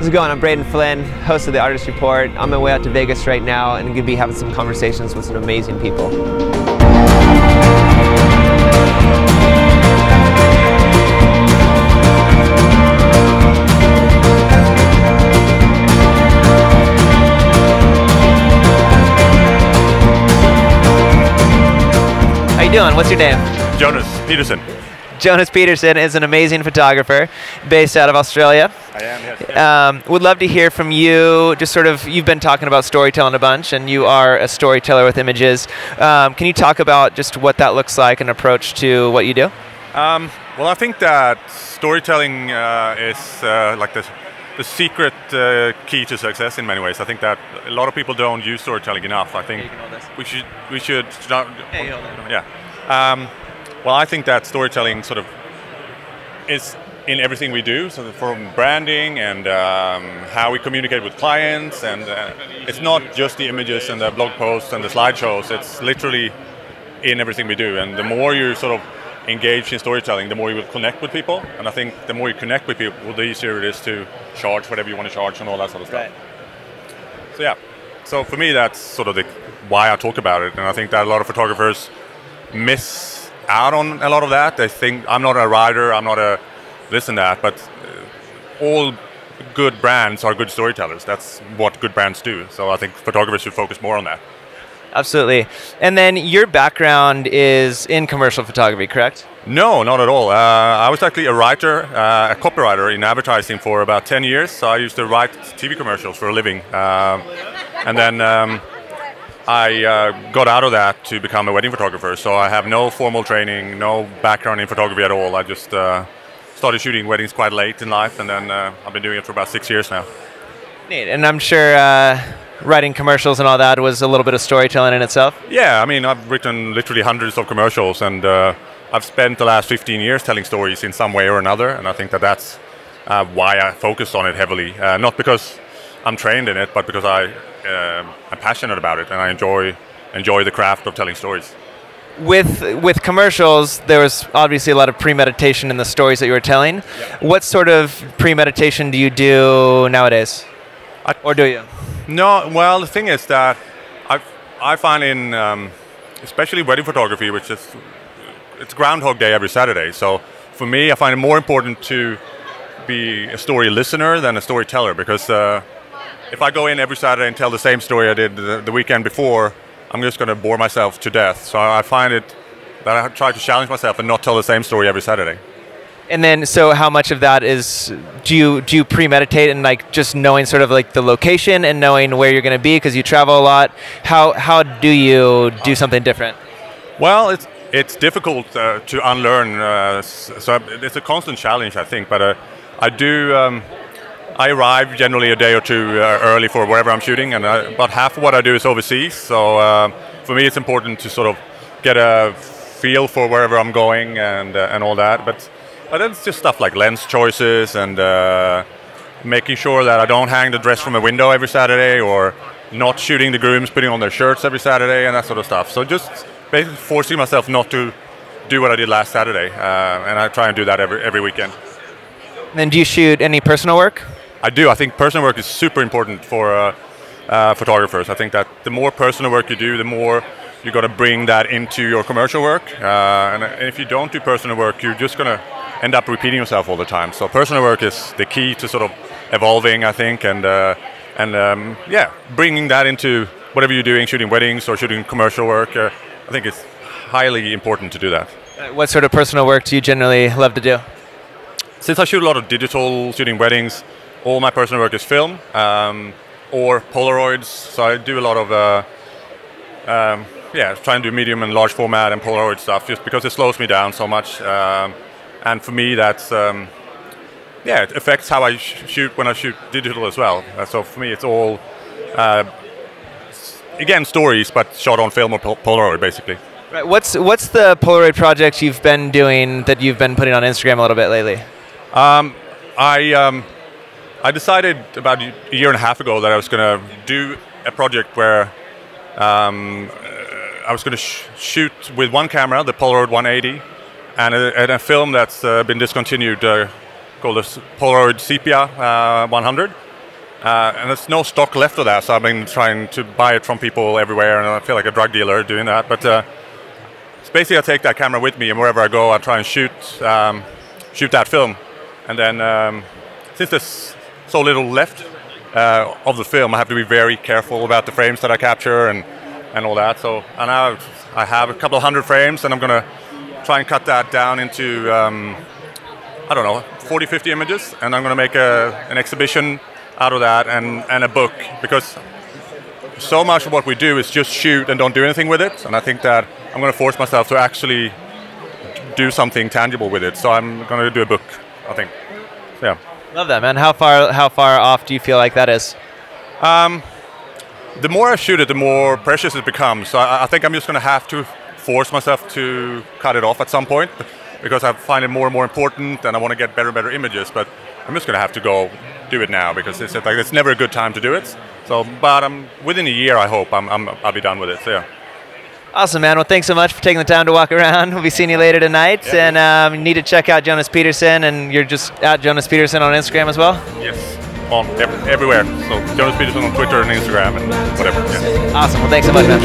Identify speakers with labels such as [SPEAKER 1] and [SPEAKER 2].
[SPEAKER 1] How's it going? I'm Braedon Flynn, host of the Artist Report. I'm on my way out to Vegas right now and I'm going to be having some conversations with some amazing people. How you doing? What's your name?
[SPEAKER 2] Jonas Peterson.
[SPEAKER 1] Jonas Peterson is an amazing photographer based out of Australia.
[SPEAKER 2] I am, yes.
[SPEAKER 1] Would love to hear from you, just sort of, you've been talking about storytelling a bunch, and you are a storyteller with images. Can you talk about just what that looks like, an approach to what you do?
[SPEAKER 2] Well, I think that storytelling is like the secret key to success in many ways. I think that a lot of people don't use storytelling enough. I think we should start.
[SPEAKER 1] Hey, hold on.
[SPEAKER 2] Yeah. Well, I think that storytelling sort of is in everything we do, so from branding and how we communicate with clients, and it's not just the images and the blog posts and the slideshows, it's literally in everything we do. And the more you sort of engage in storytelling, the more you will connect with people, and I think the more you connect with people, the easier it is to charge whatever you want to charge and all that sort of stuff. Right. So yeah, so for me that's sort of why I talk about it, and I think that a lot of photographers miss out on a lot of that. They think I'm not a writer, I'm not a this and that, but all good brands are good storytellers. That's what good brands do. So I think photographers should focus more on that.
[SPEAKER 1] Absolutely. And then your background is in commercial photography, correct?
[SPEAKER 2] No, not at all. I was actually a writer, a copywriter in advertising for about 10 years. So I used to write TV commercials for a living. And then I got out of that to become a wedding photographer. So I have no formal training, no background in photography at all. I just started shooting weddings quite late in life, and then I've been doing it for about 6 years now.
[SPEAKER 1] Neat. And I'm sure writing commercials and all that was a little bit of storytelling in itself?
[SPEAKER 2] Yeah, I mean, I've written literally hundreds of commercials, and I've spent the last 15 years telling stories in some way or another, and I think that that's why I focus on it heavily. Not because I'm trained in it, but because I'm passionate about it, and I enjoy the craft of telling stories.
[SPEAKER 1] With commercials, there was obviously a lot of premeditation in the stories that you were telling.
[SPEAKER 2] Yeah.
[SPEAKER 1] What sort of premeditation do you do nowadays? Or do you?
[SPEAKER 2] No, well, the thing is that I find in, especially wedding photography, which is, it's Groundhog Day every Saturday. So for me, I find it more important to be a story listener than a storyteller, because if I go in every Saturday and tell the same story I did the weekend before, I'm just going to bore myself to death. So I find it that I try to challenge myself and not tell the same story every Saturday.
[SPEAKER 1] And then, so how much of that is, do you premeditate and like just knowing sort of like the location and knowing where you're going to be because you travel a lot? How do you do something different?
[SPEAKER 2] Well, it's difficult to unlearn. So it's a constant challenge, I think. But I arrive generally a day or two early for wherever I'm shooting, and about half of what I do is overseas. So for me, it's important to sort of get a feel for wherever I'm going and all that. But it's just stuff like lens choices and making sure that I don't hang the dress from a window every Saturday, or not shooting the grooms putting on their shirts every Saturday, and that sort of stuff. So just basically forcing myself not to do what I did last Saturday, and I try and do that every weekend.
[SPEAKER 1] And then do you shoot any personal work?
[SPEAKER 2] I do. I think personal work is super important for photographers. I think that the more personal work you do, the more you got to bring that into your commercial work. And if you don't do personal work, you're just going to end up repeating yourself all the time. So personal work is the key to sort of evolving, I think, and yeah, bringing that into whatever you're doing, shooting weddings or shooting commercial work. I think it's highly important to do that.
[SPEAKER 1] What sort of personal work do you generally love to do?
[SPEAKER 2] Since I shoot a lot of digital, shooting weddings, all my personal work is film or Polaroids. So I do a lot of try and do medium and large format and Polaroid stuff, just because it slows me down so much. And for me, that's it affects how I shoot when I shoot digital as well. So for me, it's all again stories, but shot on film or Polaroid, basically.
[SPEAKER 1] Right. What's the Polaroid project you've been doing that you've been putting on Instagram a little bit lately?
[SPEAKER 2] I decided about a year and a half ago that I was going to do a project where I was going to shoot with one camera, the Polaroid 180, and a film that's been discontinued called the Polaroid Sepia 100. And there's no stock left of that, so I've been trying to buy it from people everywhere, and I feel like a drug dealer doing that. But basically, I take that camera with me, and wherever I go, I try and shoot that film. And then, since there's so little left of the film, I have to be very careful about the frames that I capture and all that. So, and I have a couple of 100 frames, and I'm going to try and cut that down into, I don't know, 40, 50 images, and I'm going to make an exhibition out of that and a book, because so much of what we do is just shoot and don't do anything with it, and I think that I'm going to force myself to actually do something tangible with it. So I'm going to do a book, I think. So, yeah.
[SPEAKER 1] Love that, man. How far off do you feel like that is?
[SPEAKER 2] The more I shoot it, the more precious it becomes. So I think I'm just going to have to force myself to cut it off at some point, because I find it more and more important, and I want to get better and better images. But I'm just going to have to go do it now, because it's never a good time to do it. So, but within a year, I hope I'll be done with it. So, yeah.
[SPEAKER 1] Awesome, man. Well, thanks so much for taking the time to walk around. We'll be seeing you later tonight. Yeah. And you need to check out Jonas Peterson, and you're just at Jonas Peterson on Instagram as well?
[SPEAKER 2] Yes, on everywhere. So Jonas Peterson on Twitter and Instagram and whatever. Yeah.
[SPEAKER 1] Awesome. Well, thanks so much, man.